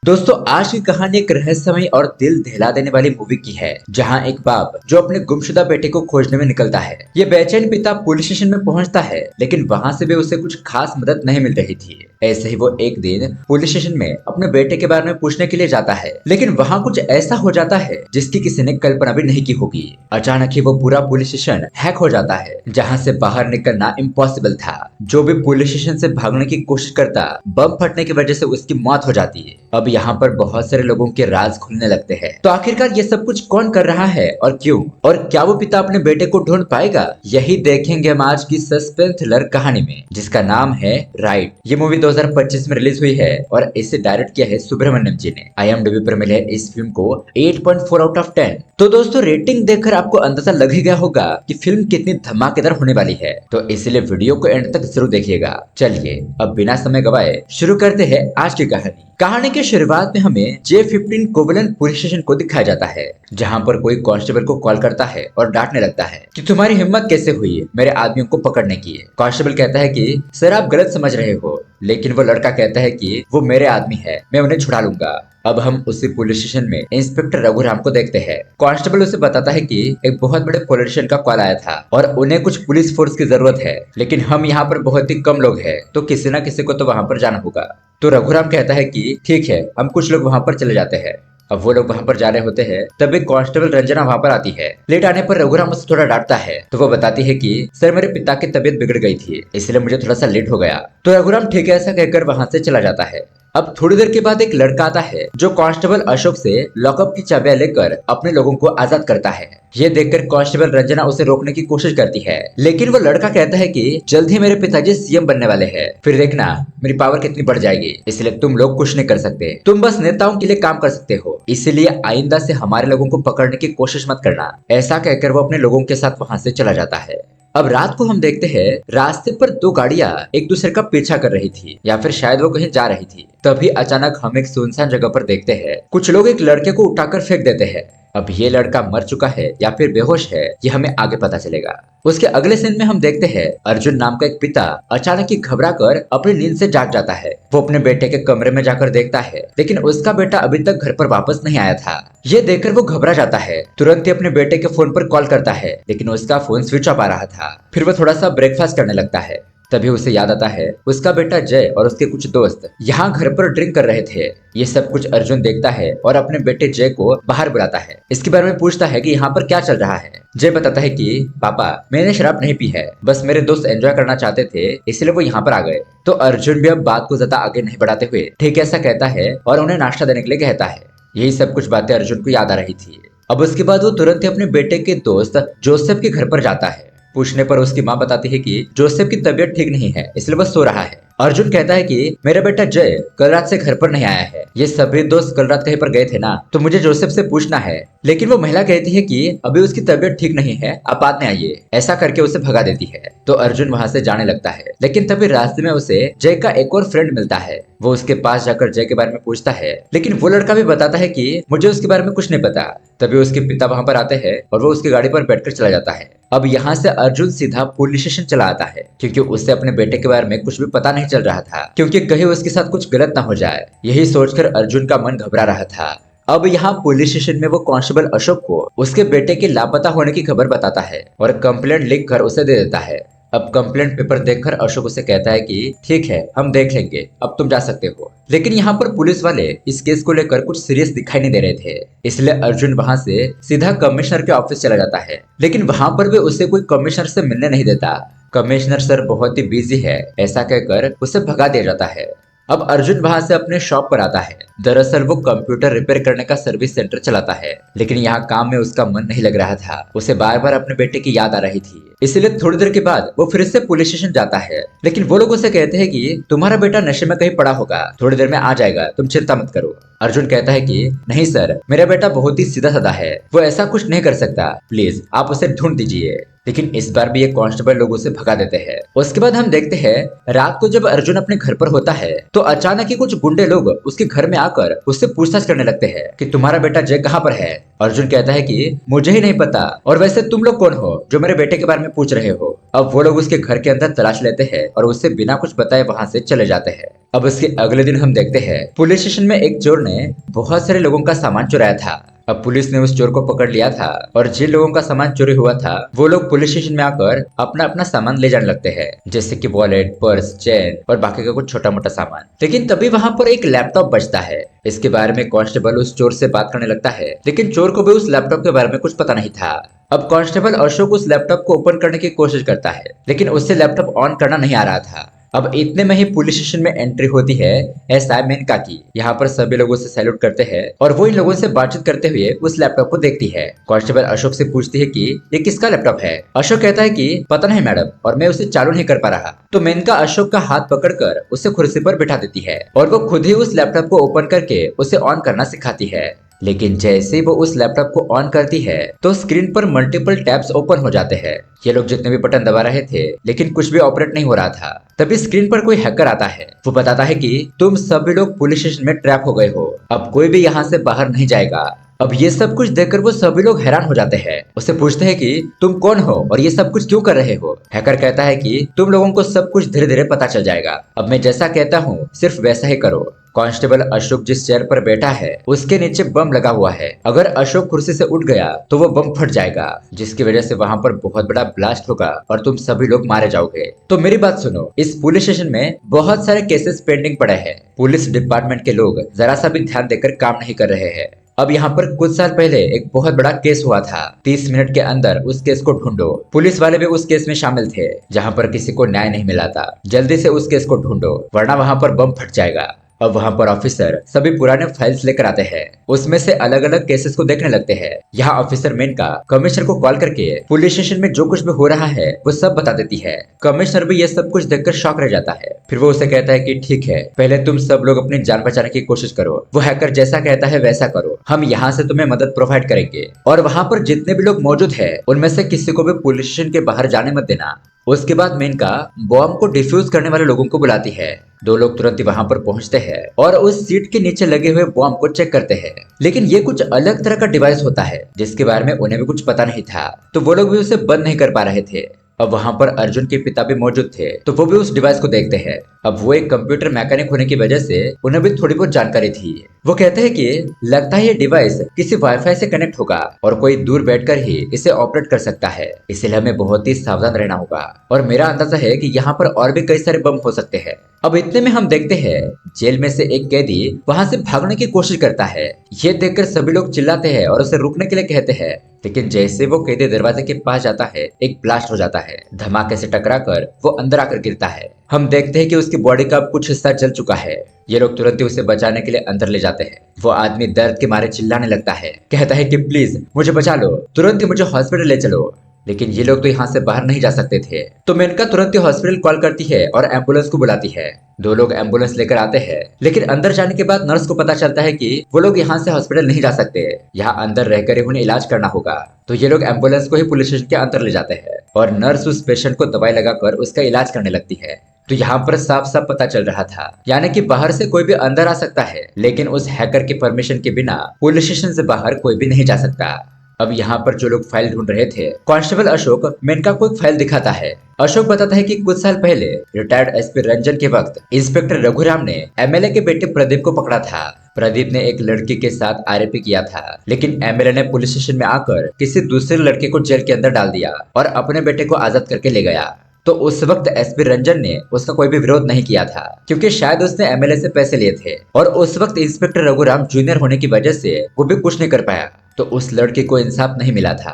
दोस्तों आज की कहानी एक रहस्यमयी और दिल दहला देने वाली मूवी की है, जहां एक बाप जो अपने गुमशुदा बेटे को खोजने में निकलता है। ये बेचैन पिता पुलिस स्टेशन में पहुंचता है, लेकिन वहां से भी उसे कुछ खास मदद नहीं मिल रही थी। ऐसे ही वो एक दिन पुलिस स्टेशन में अपने बेटे के बारे में पूछने के लिए जाता है, लेकिन वहां कुछ ऐसा हो जाता है जिसकी किसी ने कल्पना भी नहीं की होगी। अचानक ही वो पूरा पुलिस स्टेशन हैक हो जाता है, जहां से बाहर निकलना इम्पॉसिबल था। जो भी पुलिस स्टेशन से भागने की कोशिश करता, बम फटने की वजह से उसकी मौत हो जाती है। अब यहाँ पर बहुत सारे लोगों के राज खुलने लगते हैं। तो आखिरकार ये सब कुछ कौन कर रहा है और क्यों, और क्या वो पिता अपने बेटे को ढूंढ पाएगा, यही देखेंगे हम आज की सस्पेंस थ्रिलर कहानी में, जिसका नाम है राइड। ये मूवी 2025 में रिलीज हुई है और इसे डायरेक्ट किया है सुब्रमण्यम जी ने। IMDb पर मिले इस फिल्म को 8.4 आउट ऑफ 10। तो दोस्तों रेटिंग देखकर आपको अंदाजा लग ही गया होगा कि फिल्म कितनी धमाकेदार होने वाली है, तो इसलिए वीडियो को एंड तक जरूर देखिएगा। चलिए अब बिना समय गवाए शुरू करते हैं आज की कहानी। कहानी के शुरुआत में हमें J15 कोवलन पुलिस स्टेशन को दिखाया जाता है, जहां पर कोई कांस्टेबल को कॉल करता है और डांटने लगता है कि तुम्हारी हिम्मत कैसे हुई मेरे आदमियों को पकड़ने की। कांस्टेबल कहता है कि सर आप गलत समझ रहे हो, लेकिन वो लड़का कहता है कि वो मेरे आदमी है, मैं उन्हें छुड़ा लूंगा। अब हम उसी पुलिस स्टेशन में इंस्पेक्टर रघुराम को देखते हैं। कांस्टेबल उसे बताता है कि एक बहुत बड़े पॉलिटिशियन का कॉल आया था और उन्हें कुछ पुलिस फोर्स की जरूरत है, लेकिन हम यहाँ पर बहुत ही कम लोग हैं, तो किसी न किसी को तो वहां पर जाना होगा। तो रघुराम कहता है कि ठीक है, हम कुछ लोग वहां पर चले जाते हैं। अब वो लोग वहां पर जा रहे होते हैं, तभी कांस्टेबल रंजना वहां पर आती है। लेट आने पर रघुराम उसे थोड़ा डांटता है, तो वो बताती है कि सर मेरे पिता की तबीयत बिगड़ गई थी, इसलिए मुझे थोड़ा सा लेट हो गया। तो रघुराम ठीक है ऐसा कहकर वहां से चला जाता है। अब थोड़ी देर के बाद एक लड़का आता है जो कांस्टेबल अशोक से लॉकअप की चाबियां लेकर अपने लोगों को आजाद करता है। ये देखकर कांस्टेबल रंजना उसे रोकने की कोशिश करती है, लेकिन वो लड़का कहता है कि जल्द ही मेरे पिताजी CM बनने वाले हैं, फिर देखना मेरी पावर कितनी बढ़ जाएगी, इसलिए तुम लोग कुछ नहीं कर सकते, तुम बस नेताओं के लिए काम कर सकते हो, इसलिए आइंदा से हमारे लोगों को पकड़ने की कोशिश मत करना। ऐसा कहकर वो अपने लोगों के साथ वहां से चला जाता है। अब रात को हम देखते हैं रास्ते पर दो गाड़ियां एक दूसरे का पीछा कर रही थी, या फिर शायद वो कहीं जा रही थी। तभी अचानक हम एक सुनसान जगह पर देखते हैं कुछ लोग एक लड़के को उठाकर फेंक देते हैं। अब ये लड़का मर चुका है या फिर बेहोश है, ये हमें आगे पता चलेगा। उसके अगले सीन में हम देखते हैं अर्जुन नाम का एक पिता अचानक ही घबरा कर अपनी नींद से जाग जाता है। वो अपने बेटे के कमरे में जाकर देखता है, लेकिन उसका बेटा अभी तक घर पर वापस नहीं आया था। ये देखकर वो घबरा जाता है, तुरंत ही अपने बेटे के फोन पर कॉल करता है, लेकिन उसका फोन स्विच ऑफ आ रहा था। फिर वो थोड़ा सा ब्रेकफास्ट करने लगता है, तभी उसे याद आता है उसका बेटा जय और उसके कुछ दोस्त यहाँ घर पर ड्रिंक कर रहे थे। ये सब कुछ अर्जुन देखता है और अपने बेटे जय को बाहर बुलाता है। इसके बारे में पूछता है कि यहाँ पर क्या चल रहा है। जय बताता है कि पापा मैंने शराब नहीं पी है, बस मेरे दोस्त एंजॉय करना चाहते थे, इसलिए वो यहाँ पर आ गए। तो अर्जुन भी अब बात को ज्यादा आगे नहीं बढ़ाते हुए ठीक ऐसा कहता है और उन्हें नाश्ता देने के लिए कहता है। यही सब कुछ बातें अर्जुन को याद आ रही थी। अब उसके बाद वो तुरंत ही अपने बेटे के दोस्त जोसेफ के घर पर जाता है। पूछने पर उसकी माँ बताती है कि जोसेफ की तबीयत ठीक नहीं है, इसलिए वह सो रहा है। अर्जुन कहता है कि मेरा बेटा जय कल रात से घर पर नहीं आया है, ये सभी दोस्त कल रात कहीं पर गए थे ना, तो मुझे जोसेफ से पूछना है। लेकिन वो महिला कहती है कि अभी उसकी तबीयत ठीक नहीं है, आप बाद में आइए, ऐसा करके उसे भगा देती है। तो अर्जुन वहां से जाने लगता है, लेकिन तभी रास्ते में उसे जय का एक और फ्रेंड मिलता है। वो उसके पास जाकर जय के बारे में पूछता है, लेकिन वो लड़का भी बताता है कि मुझे उसके बारे में कुछ नहीं पता। तभी उसके पिता वहां पर आते हैं और वो उसकी गाड़ी पर बैठकर चला जाता है। अब यहाँ से अर्जुन सीधा पुलिस स्टेशन चला आता है, क्योंकि उससे अपने बेटे के बारे में कुछ भी पता नहीं चल रहा था, क्योंकि कहीं उसके साथ कुछ गलत ना हो जाए। यही सोचकर अर्जुन का मन घबरा रहा था। अब यहाँ पुलिस स्टेशन में वो कांस्टेबल अशोक को उसके बेटे के लापता होने की खबर बताता है और कंप्लेंट लिख कर उसे दे देता है। अब कंप्लेंट पेपर देखकर अशोक उसे कहता है कि ठीक है हम देख लेंगे, अब तुम जा सकते हो। लेकिन यहाँ पर पुलिस वाले इस केस को लेकर कुछ सीरियस दिखाई नहीं दे रहे थे, इसलिए अर्जुन वहां से सीधा कमिश्नर के ऑफिस चला जाता है। लेकिन वहां पर भी उसे कोई कमिश्नर से मिलने नहीं देता। कमिश्नर सर बहुत ही बिजी है, ऐसा कहकर उसे भगा दिया जाता है। अब अर्जुन वहां से अपने शॉप पर आता है। दरअसल वो कंप्यूटर रिपेयर करने का सर्विस सेंटर चलाता है, लेकिन यहाँ काम में उसका मन नहीं लग रहा था। उसे बार बार अपने बेटे की याद आ रही थी, इसलिए थोड़ी देर के बाद वो फिर से पुलिस स्टेशन जाता है। लेकिन वो लोग उसे कहते हैं कि तुम्हारा बेटा नशे में कहीं पड़ा होगा, थोड़ी देर में आ जाएगा, तुम चिंता मत करो। अर्जुन कहता है कि नहीं सर, मेरा बेटा बहुत ही सीधा साधा है, वो ऐसा कुछ नहीं कर सकता, प्लीज आप उसे ढूंढ दीजिए। लेकिन इस बार भी ये कांस्टेबल लोगों से भगा देते हैं। उसके बाद हम देखते हैं रात को जब अर्जुन अपने घर पर होता है तो अचानक ही कुछ गुंडे लोग उसके घर में आकर उससे पूछताछ करने लगते हैं कि तुम्हारा बेटा जय कहाँ पर है। अर्जुन कहता है कि मुझे ही नहीं पता, और वैसे तुम लोग कौन हो जो मेरे बेटे के बारे में पूछ रहे हो। अब वो लोग उसके घर के अंदर तलाश लेते हैं और उससे बिना कुछ बताए वहां से चले जाते हैं। अब उसके अगले दिन हम देखते हैं पुलिस स्टेशन में एक चोर ने बहुत सारे लोगों का सामान चुराया था। अब पुलिस ने उस चोर को पकड़ लिया था और जिन लोगों का सामान चोरी हुआ था वो लोग पुलिस स्टेशन में आकर अपना अपना सामान ले जाने लगते हैं, जैसे कि वॉलेट, पर्स, चेन और बाकी का कुछ छोटा मोटा सामान। लेकिन तभी वहां पर एक लैपटॉप बचता है। इसके बारे में कांस्टेबल उस चोर से बात करने लगता है, लेकिन चोर को भी उस लैपटॉप के बारे में कुछ पता नहीं था। अब कांस्टेबल अशोक उस लैपटॉप को ओपन करने की कोशिश करता है, लेकिन उससे लैपटॉप ऑन करना नहीं आ रहा था। अब इतने में ही पुलिस स्टेशन में एंट्री होती है एसआई मेनका की। यहाँ पर सभी लोगों से सैल्यूट करते हैं और वो इन लोगों से बातचीत करते हुए उस लैपटॉप को देखती है। कांस्टेबल अशोक से पूछती है कि ये किसका लैपटॉप है। अशोक कहता है कि पता नहीं मैडम, और मैं उसे चालू नहीं कर पा रहा। तो मेनका अशोक का हाथ पकड़कर उसे कुर्सी पर बिठा देती है और वो खुद ही उस लैपटॉप को ओपन करके उसे ऑन करना सिखाती है। लेकिन जैसे ही वो उस लैपटॉप को ऑन करती है तो स्क्रीन पर मल्टीपल टैब्स ओपन हो जाते हैं। ये लोग जितने भी बटन दबा रहे थे लेकिन कुछ भी ऑपरेट नहीं हो रहा था। तभी स्क्रीन पर कोई हैकर आता है। वो बताता है कि तुम सभी लोग पुलिस स्टेशन में ट्रैप हो गए हो, अब कोई भी यहाँ से बाहर नहीं जाएगा। अब ये सब कुछ देखकर वो सभी लोग हैरान हो जाते हैं। उससे पूछते हैं कि तुम कौन हो और ये सब कुछ क्यों कर रहे हो। हैकर कहता है कि तुम लोगों को सब कुछ धीरे धीरे पता चल जाएगा, अब मैं जैसा कहता हूँ सिर्फ वैसा ही करो। कांस्टेबल अशोक जिस चेयर पर बैठा है उसके नीचे बम लगा हुआ है। अगर अशोक कुर्सी से उठ गया तो वो बम फट जाएगा, जिसकी वजह से वहां पर बहुत बड़ा ब्लास्ट होगा और तुम सभी लोग मारे जाओगे। तो मेरी बात सुनो, इस पुलिस स्टेशन में बहुत सारे केसेस पेंडिंग पड़े हैं। पुलिस डिपार्टमेंट के लोग जरा सा भी ध्यान देकर काम नहीं कर रहे हैं। अब यहाँ पर कुछ साल पहले एक बहुत बड़ा केस हुआ था। 30 मिनट के अंदर उस केस को ढूंढो। पुलिस वाले भी उस केस में शामिल थे जहाँ पर किसी को न्याय नहीं मिला था। जल्दी से उस केस को ढूंढो वरना वहां पर बम फट जाएगा। अब वहां पर ऑफिसर सभी पुराने फाइल्स लेकर आते हैं, उसमें से अलग अलग केसेस को देखने लगते हैं। यहाँ ऑफिसर मेनका कमिश्नर को कॉल करके पुलिस स्टेशन में जो कुछ भी हो रहा है वो सब बता देती है। कमिश्नर भी ये सब कुछ देखकर शॉक रह जाता है। फिर वो उसे कहता है कि ठीक है, पहले तुम सब लोग अपनी जान बचाने की कोशिश करो। वो हैकर जैसा कहता है वैसा करो, हम यहाँ से तुम्हें मदद प्रोवाइड करेंगे। और वहाँ पर जितने भी लोग मौजूद है उनमें से किसी को भी पुलिस स्टेशन के बाहर जाने मत देना। उसके बाद मेनका बॉम्ब को डिफ्यूज करने वाले लोगों को बुलाती है। दो लोग तुरंत ही वहां पर पहुंचते हैं और उस सीट के नीचे लगे हुए बॉम्ब को चेक करते हैं। लेकिन ये कुछ अलग तरह का डिवाइस होता है जिसके बारे में उन्हें भी कुछ पता नहीं था, तो वो लोग भी उसे बंद नहीं कर पा रहे थे। अब वहां पर अर्जुन के पिता भी मौजूद थे, तो वो भी उस डिवाइस को देखते हैं। अब वो एक कंप्यूटर मैकेनिक होने की वजह से उन्हें भी थोड़ी बहुत जानकारी थी। वो कहते हैं कि लगता है ये डिवाइस किसी वाईफाई से कनेक्ट होगा और कोई दूर बैठकर ही इसे ऑपरेट कर सकता है, इसलिए हमें बहुत ही सावधान रहना होगा। और मेरा अंदाजा है कि यहाँ पर और भी कई सारे बम हो सकते हैं। अब इतने में हम देखते हैं जेल में से एक कैदी वहां से भागने की कोशिश करता है। ये देखकर सभी लोग चिल्लाते हैं और उसे रुकने के लिए कहते हैं, लेकिन जैसे वो कैदी दरवाजे के पास जाता है एक ब्लास्ट हो जाता है। धमाके से टकराकर वो अंदर आकर गिरता है। हम देखते हैं कि उसकी बॉडी का कुछ हिस्सा जल चुका है। ये लोग तुरंत ही उसे बचाने के लिए अंदर ले जाते हैं। वो आदमी दर्द के मारे चिल्लाने लगता है, कहता है कि प्लीज मुझे बचा लो, तुरंत ही मुझे हॉस्पिटल ले चलो। लेकिन ये लोग तो यहाँ से बाहर नहीं जा सकते थे, तो मेनका तुरंत ही हॉस्पिटल कॉल करती है और एम्बुलेंस को बुलाती है। दो लोग एम्बुलेंस लेकर आते हैं, लेकिन अंदर जाने के बाद नर्स को पता चलता है कि वो लोग यहाँ से हॉस्पिटल नहीं जा सकते, यहाँ अंदर रहकर ही उन्हें इलाज करना होगा। तो ये लोग एम्बुलेंस को ही पुलिस स्टेशन के अंदर ले जाते हैं और नर्स उस पेशेंट को दवाई लगाकर उसका इलाज करने लगती है। तो यहाँ पर साफ साफ पता चल रहा था, यानी कि बाहर से कोई भी अंदर आ सकता है, लेकिन उस हैकर की परमिशन के बिना पुलिस स्टेशन से बाहर कोई भी नहीं जा सकता। अब यहाँ पर जो लोग फाइल ढूंढ रहे थे, कांस्टेबल अशोक मेनका को एक फाइल दिखाता है। अशोक बताता है कि कुछ साल पहले रिटायर्ड एसपी रंजन के वक्त इंस्पेक्टर रघुराम ने एमएलए के बेटे प्रदीप को पकड़ा था। प्रदीप ने एक लड़की के साथ आरोपी किया था, लेकिन एमएलए ने पुलिस स्टेशन में आकर किसी दूसरे लड़के को जेल के अंदर डाल दिया और अपने बेटे को आजाद करके ले गया। तो उस वक्त एसपी रंजन ने उसका कोई भी विरोध नहीं किया था, क्योंकि शायद उसने एमएलए से पैसे लिए थे और उस वक्त इंस्पेक्टर रघुराम जूनियर होने की वजह से वो भी कुछ नहीं कर पाया, तो उस लड़के को इंसाफ नहीं मिला था।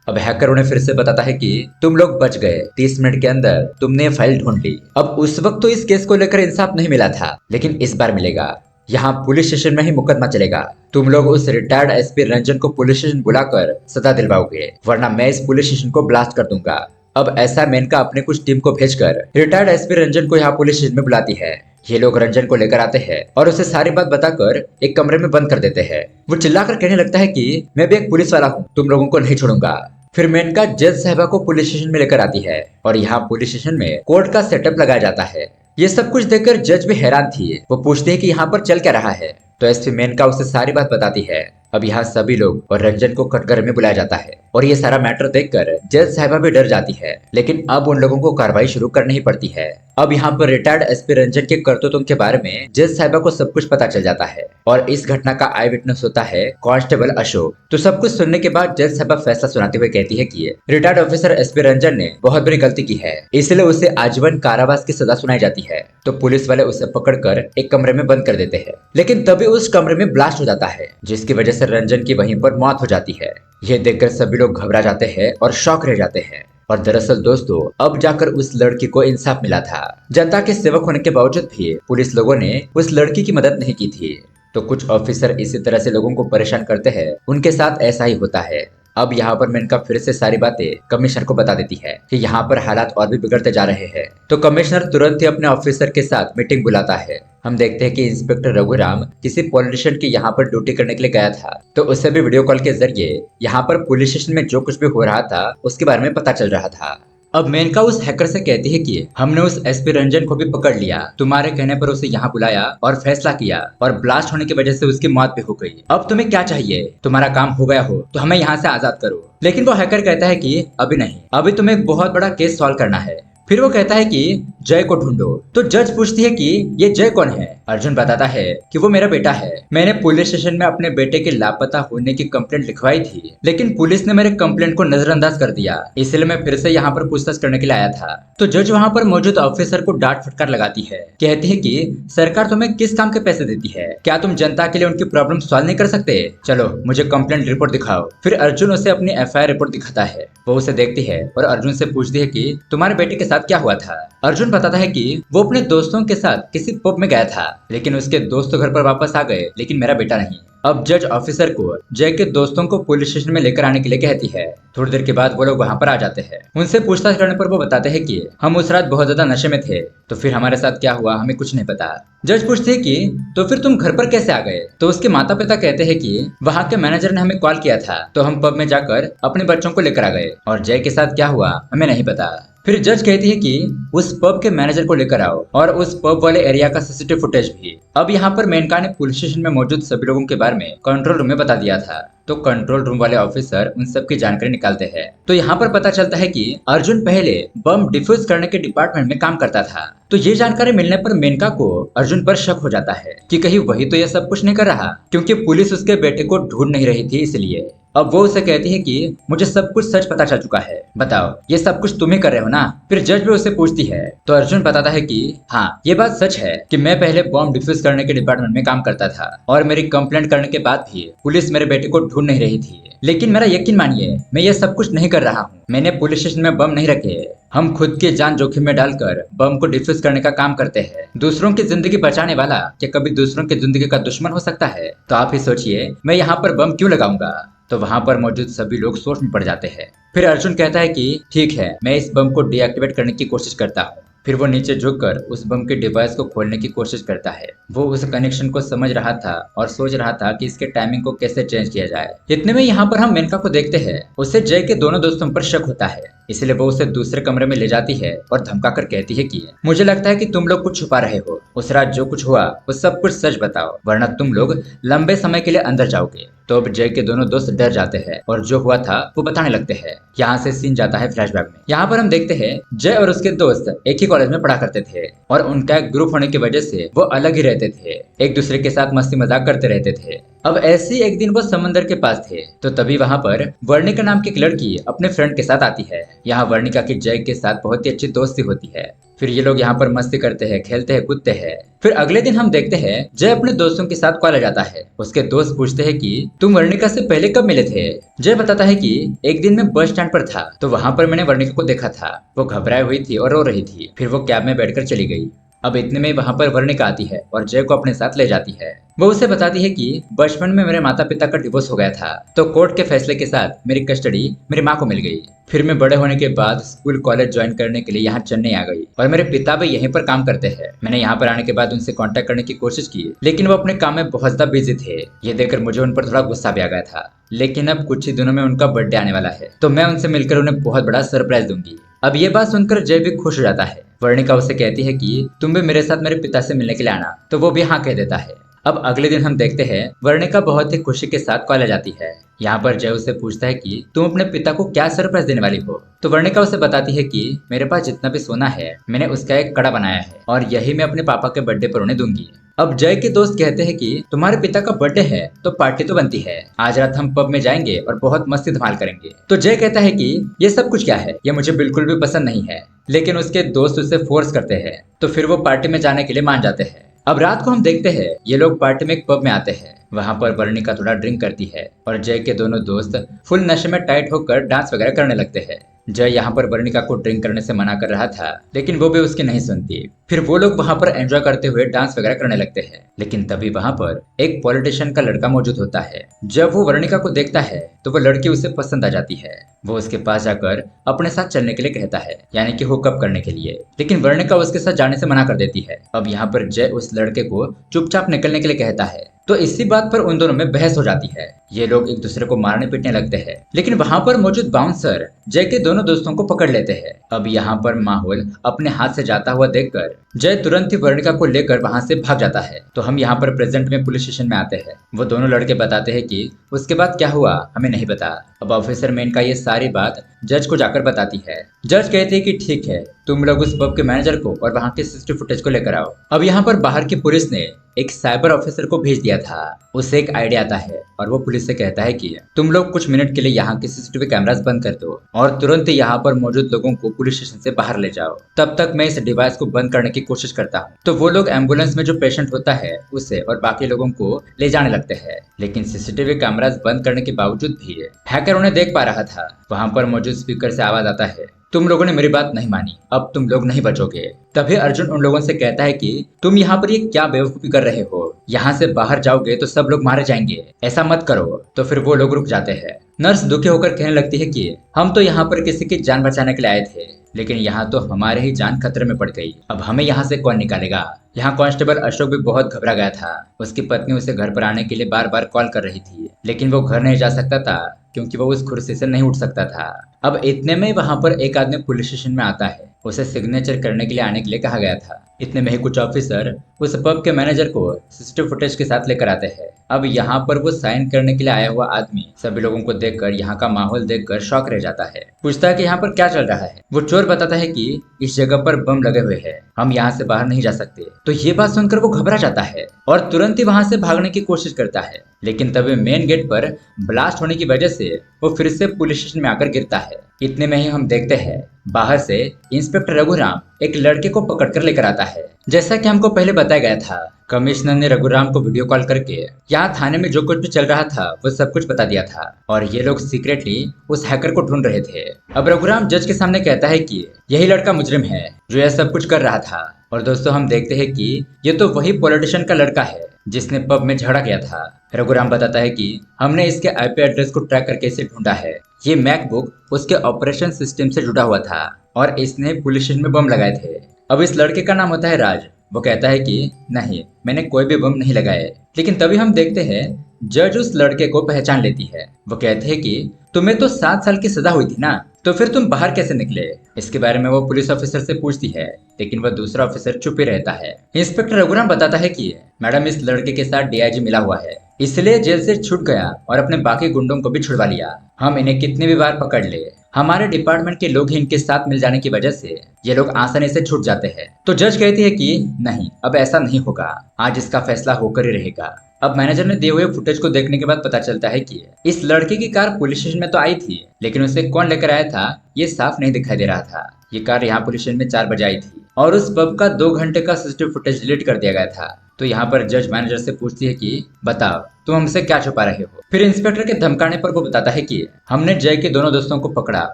अब हैकर उन्हें फिर से बताता है कि तुम लोग बच गए, 30 मिनट के अंदर तुमने फाइल ढूंढ ली। अब उस वक्त तो इस केस को लेकर इंसाफ नहीं मिला था, लेकिन इस बार मिलेगा। यहाँ पुलिस स्टेशन में ही मुकदमा चलेगा। तुम लोग उस रिटायर्ड एसपी रंजन को पुलिस स्टेशन बुलाकर सजा दिलवाओगे, वरना मैं इस पुलिस स्टेशन को ब्लास्ट कर दूंगा। अब ऐसा मेनका अपने कुछ टीम को भेजकर रिटायर्ड एसपी रंजन को यहाँ पुलिस स्टेशन में बुलाती है। ये लोग रंजन को लेकर आते हैं और उसे सारी बात बताकर एक कमरे में बंद कर देते हैं। वो चिल्लाकर कहने लगता है कि मैं भी एक पुलिस वाला हूँ, तुम लोगों को नहीं छोड़ूंगा। फिर मेनका जज साहिबा को पुलिस स्टेशन में लेकर आती है और यहाँ पुलिस स्टेशन में कोर्ट का सेटअप लगाया जाता है। ये सब कुछ देखकर जज भी हैरान थी। वो पूछते हैं कि यहाँ पर चल क्या रहा है, तो एसपी मेनका उसे सारी बात बताती है। अब यहाँ सभी लोग और रंजन को कटघरे में बुलाया जाता है और ये सारा मैटर देखकर जज साहिबा भी डर जाती है, लेकिन अब उन लोगों को कार्रवाई शुरू करनी ही पड़ती है। अब यहाँ पर रिटायर्ड एसपी रंजन के करतूतों के बारे में जज साहिबा को सब कुछ पता चल जाता है और इस घटना का आई विटनेस होता है कांस्टेबल अशोक। तो सब कुछ सुनने के बाद जज साहिबा फैसला सुनाते हुए कहती है कि रिटायर्ड ऑफिसर एसपी रंजन ने बहुत बड़ी गलती की है, इसलिए उसे आजीवन कारावास की सजा सुनाई जाती है। तो पुलिस वाले उसे पकड़कर एक कमरे में बंद कर देते हैं, लेकिन तभी उस कमरे में ब्लास्ट हो जाता है, जिसकी वजह से रंजन की वहीं पर मौत हो जाती है। यह देखकर सभी लोग घबरा जाते हैं और शॉक रह जाते हैं। और दरअसल दोस्तों, अब जाकर उस लड़की को इंसाफ मिला था। जनता के सेवक होने के बावजूद भी पुलिस लोगों ने उस लड़की की मदद नहीं की थी। तो कुछ ऑफिसर इसी तरह से लोगों को परेशान करते हैं, उनके साथ ऐसा ही होता है। अब यहाँ पर मेनका फिर से सारी बातें कमिश्नर को बता देती है कि यहाँ पर हालात और भी बिगड़ते जा रहे हैं। तो कमिश्नर तुरंत ही अपने ऑफिसर के साथ मीटिंग बुलाता है। हम देखते हैं कि इंस्पेक्टर रघुराम किसी पॉलिटिशियन के यहाँ पर ड्यूटी करने के लिए गया था, तो उससे भी वीडियो कॉल के जरिए यहाँ पर पुलिस स्टेशन में जो कुछ भी हो रहा था उसके बारे में पता चल रहा था। अब मेनका उस हैकर से कहती है कि हमने उस एसपी रंजन को भी पकड़ लिया, तुम्हारे कहने पर उसे यहाँ बुलाया और फैसला किया और ब्लास्ट होने की वजह से उसकी मौत भी हो गई। अब तुम्हें क्या चाहिए? तुम्हारा काम हो गया हो तो हमें यहाँ से आजाद करो। लेकिन वो हैकर कहता है कि अभी नहीं, अभी तुम्हें एक बहुत बड़ा केस सॉल्व करना है। फिर वो कहता है कि जय को ढूंढो। तो जज पूछती है कि ये जय कौन है? अर्जुन बताता है कि वो मेरा बेटा है। मैंने पुलिस स्टेशन में अपने बेटे के लापता होने की कंप्लेंट लिखवाई थी, लेकिन पुलिस ने मेरे कंप्लेंट को नजरअंदाज कर दिया, इसलिए मैं फिर से यहाँ पर पूछताछ करने के लिए आया था। तो जज वहाँ पर मौजूद ऑफिसर को डांट फटकार लगाती है, कहती है कि सरकार तुम्हें किस काम के पैसे देती है? क्या तुम जनता के लिए उनकी प्रॉब्लम सॉल्व नहीं कर सकते? चलो मुझे कंप्लेंट रिपोर्ट दिखाओ। फिर अर्जुन उसे अपनी FIR रिपोर्ट दिखाता है। वो उसे देखती है और अर्जुन से पूछती है कि तुम्हारे बेटे के साथ क्या हुआ था? अर्जुन बताता है कि वो अपने दोस्तों के साथ किसी पब में गया था, लेकिन उसके दोस्त घर पर वापस आ गए, लेकिन मेरा बेटा नहीं। अब जज ऑफिसर को जय के दोस्तों को पुलिस स्टेशन में लेकर आने के लिए कहती है। थोड़ी देर के बाद वो लोग वहाँ पर आ जाते हैं। उनसे पूछताछ करने पर वो बताते हैं कि हम उस रात बहुत ज्यादा नशे में थे, तो फिर हमारे साथ क्या हुआ हमें कुछ नहीं पता। जज पूछते हैं कि तो फिर तुम घर पर कैसे आ गए? तो उसके माता पिता कहते हैं कि वहाँ के मैनेजर ने हमें कॉल किया था, तो हम पब में जाकर अपने बच्चों को लेकर आ गए, और जय के साथ क्या हुआ हमें नहीं पता। फिर जज कहती है कि उस पब के मैनेजर को लेकर आओ और उस पब वाले एरिया का CCTV फुटेज भी। अब यहाँ पर मेनका ने पुलिस स्टेशन में मौजूद सभी लोगों के बारे में कंट्रोल रूम में बता दिया था। तो कंट्रोल रूम वाले ऑफिसर उन सब की जानकारी निकालते हैं। तो यहाँ पर पता चलता है कि अर्जुन पहले बम डिफ्यूज करने के डिपार्टमेंट में काम करता था। तो ये जानकारी मिलने पर मेनका को अर्जुन पर शक हो जाता है कि कहीं वही तो ये सब कुछ नहीं कर रहा, क्योंकि पुलिस उसके बेटे को ढूंढ नहीं रही थी इसलिए। अब वो उसे कहती है कि मुझे सब कुछ सच पता चल चुका है, बताओ ये सब कुछ तुम ही कर रहे हो ना? फिर जज भी उसे पूछती है, तो अर्जुन बताता है कि हाँ ये बात सच है कि मैं पहले बॉम्ब डिफ्यूज करने के डिपार्टमेंट में काम करता था, और मेरी कंप्लेंट करने के बाद भी पुलिस मेरे बेटे को ढूंढ नहीं रही थी। लेकिन मेरा यकीन मानिए, मैं ये सब कुछ नहीं कर रहा हूँ। मैंने पुलिस स्टेशन में बम नहीं रखे। हम खुद की जान जोखिम में डालकर बम को डिफ्यूज करने का काम करते हैं। दूसरों की जिंदगी बचाने वाला क्या कभी दूसरों की जिंदगी का दुश्मन हो सकता है? तो आप ही सोचिए मैं यहाँ पर बम क्यों लगाऊंगा? तो वहाँ पर मौजूद सभी लोग सोच में पड़ जाते हैं। फिर अर्जुन कहता है कि ठीक है, मैं इस बम को डीएक्टिवेट करने की कोशिश करता हूँ। फिर वो नीचे झुककर उस बम के डिवाइस को खोलने की कोशिश करता है। वो उस कनेक्शन को समझ रहा था और सोच रहा था कि इसके टाइमिंग को कैसे चेंज किया जाए। इतने में यहाँ पर हम मेनका को देखते हैं। उसे जय के दोनों दोस्तों पर शक होता है, इसलिए वो उसे दूसरे कमरे में ले जाती है और धमका कर कहती है कि मुझे लगता है कि तुम लोग कुछ छुपा रहे हो। उस रात जो कुछ हुआ वो सब कुछ सच बताओ, वरना तुम लोग लंबे समय के लिए अंदर जाओगे। तो अब जय के दोनों दोस्त डर जाते हैं और जो हुआ था वो बताने लगते हैं। यहाँ से सीन जाता है फ्लैशबैक में। यहाँ पर हम देखते हैं जय और उसके दोस्त एक ही कॉलेज में पढ़ा करते थे और उनका एक ग्रुप होने की वजह से वो अलग ही रहते थे, एक दूसरे के साथ मस्ती मजाक करते रहते थे। अब ऐसे ही एक दिन वो समंदर के पास थे, तो तभी वहाँ पर वर्णिका नाम की एक लड़की अपने फ्रेंड के साथ आती है। यहाँ वर्णिका की जय के साथ बहुत ही अच्छी दोस्ती होती है। फिर ये लोग यहाँ पर मस्ती करते हैं, खेलते हैं, कूदते हैं। फिर अगले दिन हम देखते हैं जय अपने दोस्तों के साथ कॉलेज आता है। उसके दोस्त पूछते हैं कि तुम वर्णिका से पहले कब मिले थे? जय बताता है कि एक दिन मैं बस स्टैंड पर था, तो वहाँ पर मैंने वर्णिका को देखा था। वो घबराई हुई थी और रो रही थी। फिर वो कैब में बैठकर चली गई। अब इतने में वहाँ पर वर्णिका आती है और जय को अपने साथ ले जाती है। वो उसे बताती है कि बचपन में मेरे माता पिता का डिवोर्स हो गया था, तो कोर्ट के फैसले के साथ मेरी कस्टडी मेरी माँ को मिल गई। फिर मैं बड़े होने के बाद स्कूल कॉलेज ज्वाइन करने के लिए यहाँ चेन्नई आ गई और मेरे पिता भी यहीं पर काम करते हैं। मैंने यहाँ पर आने के बाद उनसे कांटेक्ट करने की कोशिश की, लेकिन वो अपने काम में बहुत ज्यादा बिजी थे। ये देखकर मुझे उन पर थोड़ा गुस्सा भी आ गया था। लेकिन अब कुछ ही दिनों में उनका बर्थडे आने वाला है, तो मैं उनसे मिलकर उन्हें बहुत बड़ा सरप्राइज दूंगी। अब ये बात सुनकर जय भी खुश हो जाता है। वर्णिका उसे कहती है कि तुम भी मेरे साथ मेरे पिता से मिलने के लिए आना, तो वो भी हाँ कह देता है। अब अगले दिन हम देखते हैं वर्णिका बहुत ही खुशी के साथ कॉलेज आती है। यहाँ पर जय उसे पूछता है कि तुम अपने पिता को क्या सरप्राइज देने वाली हो, तो वर्णिका उसे बताती है कि मेरे पास जितना भी सोना है मैंने उसका एक कड़ा बनाया है और यही मैं अपने पापा के बर्थडे पर उन्हें दूंगी। अब जय के दोस्त कहते हैं कि तुम्हारे पिता का बर्थडे है तो पार्टी तो बनती है, आज रात हम पब में जाएंगे और बहुत मस्ती धमाल करेंगे। तो जय कहता है कि ये सब कुछ क्या है, ये मुझे बिल्कुल भी पसंद नहीं है। लेकिन उसके दोस्त उसे फोर्स करते हैं, तो फिर वो पार्टी में जाने के लिए मान जाते हैं। अब रात को हम देखते हैं ये लोग पार्टी में एक पब में आते हैं। वहाँ पर वर्णिका थोड़ा ड्रिंक करती है और जय के दोनों दोस्त फुल नशे में टाइट होकर डांस वगैरह करने लगते हैं। जय यहाँ पर वर्णिका को ड्रिंक करने से मना कर रहा था, लेकिन वो भी उसकी नहीं सुनती। फिर वो लोग वहाँ पर एंजॉय करते हुए डांस वगैरह करने लगते हैं। लेकिन तभी वहाँ पर एक पॉलिटिशियन का लड़का मौजूद होता है। जब वो वर्णिका को देखता है तो वो लड़की उसे पसंद आ जाती है। वो उसके पास जाकर अपने साथ चलने के लिए कहता है, यानी कि हुकअप करने के लिए। लेकिन वर्णिका उसके साथ जाने से मना कर देती है। अब यहाँ पर जय उस लड़के को चुपचाप निकलने के लिए कहता है, तो इसी बात पर उन दोनों में बहस हो जाती है। ये लोग एक दूसरे को मारने पीटने लगते हैं, लेकिन वहाँ पर मौजूद बाउंसर जय के दोनों दोस्तों को पकड़ लेते हैं। अब यहाँ पर माहौल अपने हाथ से जाता हुआ देखकर जय तुरंत ही वर्णिका को लेकर वहाँ से भाग जाता है। तो हम यहाँ पर प्रेजेंट में पुलिस स्टेशन में आते हैं। वो दोनों लड़के बताते हैं कि उसके बाद क्या हुआ हमें नहीं पता। अब ऑफिसर मेन का ये सारी बात जज को जाकर बताती है। जज कहते हैं कि ठीक है, तुम लोग उस पब के मैनेजर को और वहाँ के सीसीटीवी फुटेज को लेकर आओ। अब यहाँ पर बाहर की पुलिस ने एक साइबर ऑफिसर को भेज दिया था। उसे एक आइडिया आता है और वो पुलिस से कहता है कि तुम लोग कुछ मिनट के लिए यहाँ के सीसीटीवी कैमरास बंद कर दो और तुरंत यहाँ पर मौजूद लोगों को पुलिस स्टेशन से बाहर ले जाओ। तब तक मैं इस डिवाइस को बंद करने की कोशिश करता हूँ। तो वो लोग एम्बुलेंस में जो पेशेंट होता है उसे और बाकी लोगों को ले जाने लगते हैं। लेकिन सीसीटीवी कैमरास बंद करने के बावजूद भी हैकर उन्हें देख पा रहा था। वहाँ पर मौजूद स्पीकर से आवाज आता है, तुम लोगों ने मेरी बात नहीं मानी, अब तुम लोग नहीं बचोगे। तभी अर्जुन उन लोगों से कहता है कि तुम यहाँ पर ये क्या बेवकूफी कर रहे हो, यहाँ से बाहर जाओगे तो सब लोग मारे जाएंगे, ऐसा मत करो। तो फिर वो लोग रुक जाते हैं। नर्स दुखी होकर कहने लगती है कि हम तो यहाँ पर किसी की जान बचाने के लिए आए थे, लेकिन यहाँ तो हमारे ही जान खतरे में पड़ गई। अब हमें यहाँ से कौन निकालेगा। यहाँ कांस्टेबल अशोक भी बहुत घबरा गया था। उसकी पत्नी उसे घर पर आने के लिए बार बार कॉल कर रही थी, लेकिन वो घर नहीं जा सकता था क्योंकि वो उस कुर्सी से नहीं उठ सकता था। अब इतने में वहाँ पर एक आदमी पुलिस स्टेशन में आता है। उसे सिग्नेचर करने के लिए आने के लिए कहा गया था। इतने में ही कुछ ऑफिसर उस पब के मैनेजर को सीसीटीवी फुटेज के साथ लेकर आते हैं। अब यहाँ पर वो साइन करने के लिए आया हुआ आदमी सभी लोगों को देखकर, यहाँ का माहौल देखकर शॉक रह जाता है। पूछता है कि यहाँ पर क्या चल रहा है। वो चोर बताता है कि इस जगह पर बम लगे हुए हैं, हम यहाँ से बाहर नहीं जा सकते। तो ये बात सुनकर वो घबरा जाता है और तुरंत ही वहां से भागने की कोशिश करता है। लेकिन तभी मेन गेट पर ब्लास्ट होने की वजह से वो फिर से पुलिस स्टेशन में आकर गिरता है। इतने में ही हम देखते हैं बाहर से इंस्पेक्टर रघुराम एक लड़के को पकड़कर लेकर आता है। जैसा कि हमको पहले बताया गया था, कमिश्नर ने रघुराम को वीडियो कॉल करके यहाँ थाने में जो कुछ भी चल रहा था वो सब कुछ बता दिया था और ये लोग सीक्रेटली उस हैकर को ढूंढ रहे थे। अब रघुराम जज के सामने कहता है कि यही लड़का मुजरिम है जो यह सब कुछ कर रहा था। और दोस्तों हम देखते हैं कि ये तो वही पॉलिटिशियन का लड़का है जिसने पब में झगड़ा किया था। रघुराम बताता है कि हमने इसके आईपी एड्रेस को ट्रैक करके इसे ढूंढा है। ये मैकबुक उसके ऑपरेशन सिस्टम से जुड़ा हुआ था और इसने पुलिस स्टेशन में बम लगाए थे। अब इस लड़के का नाम होता है राज। वो कहता है कि नहीं, मैंने कोई भी बम नहीं लगाए। लेकिन तभी हम देखते हैं जज उस लड़के को पहचान लेती है। वो कहते हैं कि तुम्हें तो 7 साल की सजा हुई थी ना, तो फिर तुम बाहर कैसे निकले। इसके बारे में वो पुलिस ऑफिसर से पूछती है, लेकिन वह दूसरा ऑफिसर चुप ही रहता है। इंस्पेक्टर रघुराम बताता है कि मैडम इस लड़के के साथ डीआईजी मिला हुआ है, इसलिए जेल से छूट गया और अपने बाकी गुंडों को भी छुड़वा लिया। हम इन्हें कितने भी बार पकड़ ले, हमारे डिपार्टमेंट के लोग ही इनके साथ मिल जाने की वजह से ये लोग आसानी से छूट जाते हैं। तो जज कहती है कि नहीं, अब ऐसा नहीं होगा, आज इसका फैसला होकर ही रहेगा। अब मैनेजर ने दिए हुए फुटेज को देखने के बाद पता चलता है कि इस लड़के की कार पुलिस स्टेशन में तो आई थी, लेकिन उसे कौन लेकर आया था ये साफ नहीं दिखाई दे रहा था। ये कार यहाँ पुलिस स्टेशन में 4 बजे आई थी और उस पब का 2 घंटे का सीसीटीवी फुटेज डिलीट कर दिया गया था। तो यहाँ पर जज मैनेजर से पूछती है कि बताओ तुम हमसे क्या छुपा रहे हो। फिर इंस्पेक्टर के धमकाने पर वो बताता है कि हमने जय के दोनों दोस्तों को पकड़ा,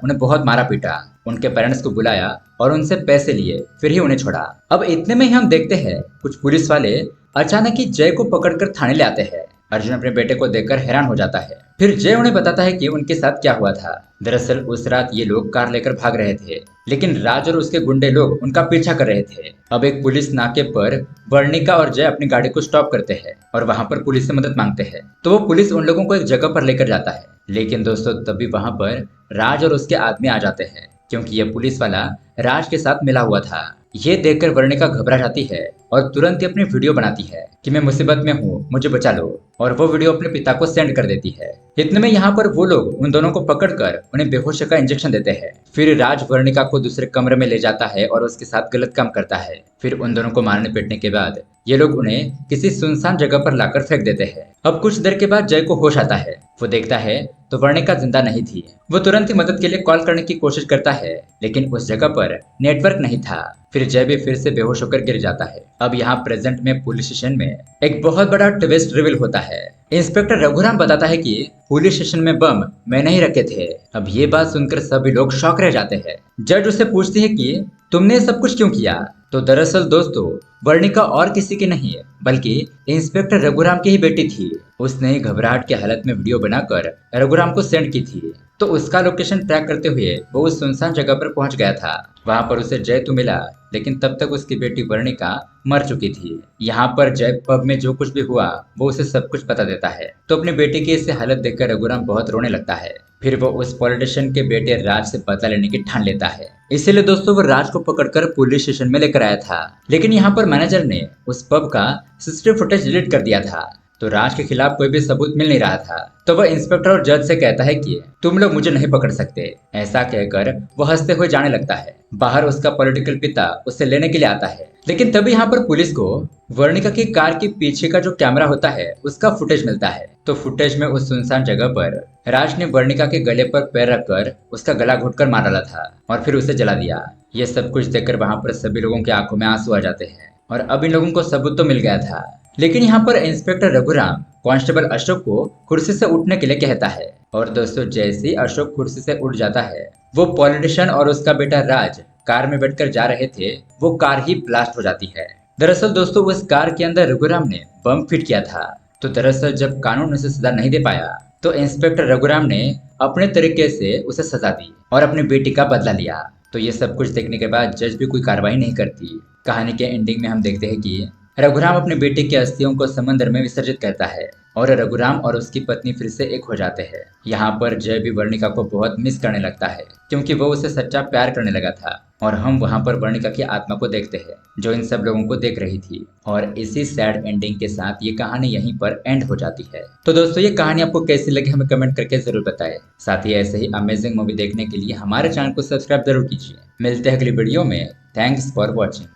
उन्हें बहुत मारा पीटा, उनके पेरेंट्स को बुलाया और उनसे पैसे लिए, फिर ही उन्हें छोड़ा। अब इतने में ही हम देखते हैं कुछ पुलिस वाले अचानक ही जय को पकड़कर थाने ले आते हैं। अर्जुन अपने बेटे को देखकर हैरान हो जाता है। फिर जय उन्हें बताता है कि उनके साथ क्या हुआ था। दरअसल उस रात ये लोग कार लेकर भाग रहे थे, लेकिन राज और उसके गुंडे लोग उनका पीछा कर रहे थे। अब एक पुलिस नाके पर वर्णिका और जय अपनी गाड़ी को स्टॉप करते हैं और वहां पर पुलिस से मदद मांगते हैं। तो वो पुलिस उन लोगों को एक जगह पर लेकर जाता है, लेकिन दोस्तों तभी वहां पर राज और उसके आदमी आ जाते हैं, क्योंकि यह पुलिस वाला राज के साथ मिला हुआ था। ये देखकर वर्णिका घबरा जाती है और तुरंत ही अपनी वीडियो बनाती है कि मैं मुसीबत में हूँ, मुझे बचा लो, और वो वीडियो अपने पिता को सेंड कर देती है। इतने में यहाँ पर वो लोग उन दोनों को पकड़कर उन्हें बेहोश का इंजेक्शन देते हैं। फिर राज वर्णिका को दूसरे कमरे में ले जाता है और उसके साथ गलत काम करता है। फिर उन दोनों को मारने पीटने के बाद ये लोग उन्हें किसी सुनसान जगह पर लाकर फेंक देते हैं। अब कुछ देर के बाद जय को होश आता है। वो देखता है तो वर्णिका जिंदा नहीं थी। वो तुरंत ही मदद के लिए कॉल करने की कोशिश करता है, लेकिन उस जगह पर नेटवर्क नहीं था। फिर जय भी फिर से बेहोश होकर गिर जाता है। अब यहाँ प्रेजेंट में पुलिस स्टेशन में एक बहुत बड़ा ट्विस्ट रिवील होता है। इंस्पेक्टर रघुराम बताता है कि पुलिस स्टेशन में बम मैंने ही रखे थे। अब ये बात सुनकर सभी लोग शॉक रह जाते हैं। जज उससे पूछती है कि तुमने सब कुछ क्यों किया? तो दरअसल दोस्तों वर्णिका और किसी की नहीं है, बल्कि इंस्पेक्टर रघुराम की ही बेटी थी। उसने ही घबराहट की हालत में वीडियो बनाकर रघुराम को सेंड की थी। तो उसका लोकेशन ट्रैक करते हुए वो उस सुनसान जगह पर पहुंच गया था। वहां पर उसे जय तो मिला, लेकिन तब तक उसकी बेटी वर्णिका मर चुकी थी। यहाँ पर जय पब में जो कुछ भी हुआ वो उसे सब कुछ बता देता है। तो अपनी बेटी की इसे हालत देखकर रघुराम बहुत रोने लगता है। फिर वो उस पॉलिटिशियन के बेटे राज से बदला लेने की ठान लेता है। इसीलिए दोस्तों वो राज को पकड़कर पुलिस स्टेशन में लेकर आया था, लेकिन यहाँ पर मैनेजर ने उस पब का सीसीटीवी फुटेज डिलीट कर दिया था। तो राज के खिलाफ कोई भी सबूत मिल नहीं रहा था। तो वह इंस्पेक्टर और जज से कहता है कि तुम लोग मुझे नहीं पकड़ सकते। ऐसा कहकर वो हंसते हुए जाने लगता है। बाहर उसका पॉलिटिकल पिता उसे लेने के लिए आता है, लेकिन तभी यहाँ पर पुलिस को वर्णिका की कार के पीछे का जो कैमरा होता है उसका फुटेज मिलता है। तो फुटेज में उस सुनसान जगह पर राज ने वर्णिका के गले पर पैर रखकर उसका गला घोटकर मार डाला था और फिर उसे जला दिया। ये सब कुछ देखकर वहां पर सभी लोगों की आंखों में आंसू आ जाते हैं। और अब इन लोगों को सबूत तो मिल गया था, लेकिन यहाँ पर इंस्पेक्टर रघुराम कांस्टेबल अशोक को कुर्सी से उठने के लिए कहता है। और दोस्तों जैसे ही अशोक कुर्सी से उठ जाता है, वो पॉलिटिशियन और उसका बेटा राज कार में बैठकर जा रहे थे, वो कार ही ब्लास्ट हो जाती है। दरअसल दोस्तों उस कार के अंदर रघुराम ने बम फिट किया था। तो दरअसल जब कानून उसे सजा नहीं दे पाया, तो इंस्पेक्टर रघुराम ने अपने तरीके से उसे सजा दी और अपनी बेटी का बदला लिया। तो ये सब कुछ देखने के बाद जज भी कोई कार्रवाई नहीं करती। कहानी के एंडिंग में हम देखते हैं कि रघुराम अपनी बेटी की अस्थियों को समंदर में विसर्जित करता है और रघुराम और उसकी पत्नी फिर से एक हो जाते हैं। यहाँ पर जय भी वर्णिका को बहुत मिस करने लगता है, क्योंकि वो उसे सच्चा प्यार करने लगा था। और हम वहाँ पर वर्णिका की आत्मा को देखते हैं जो इन सब लोगों को देख रही थी। और इसी सैड एंडिंग के साथ ये कहानी यहीं पर एंड हो जाती है। तो दोस्तों ये कहानी आपको कैसी लगी हमें कमेंट करके जरूर बताएं। साथ ही ऐसे ही अमेजिंग मूवी देखने के लिए हमारे चैनल को सब्सक्राइब जरूर कीजिए। मिलते हैं अगली वीडियो में। Thanks for watching.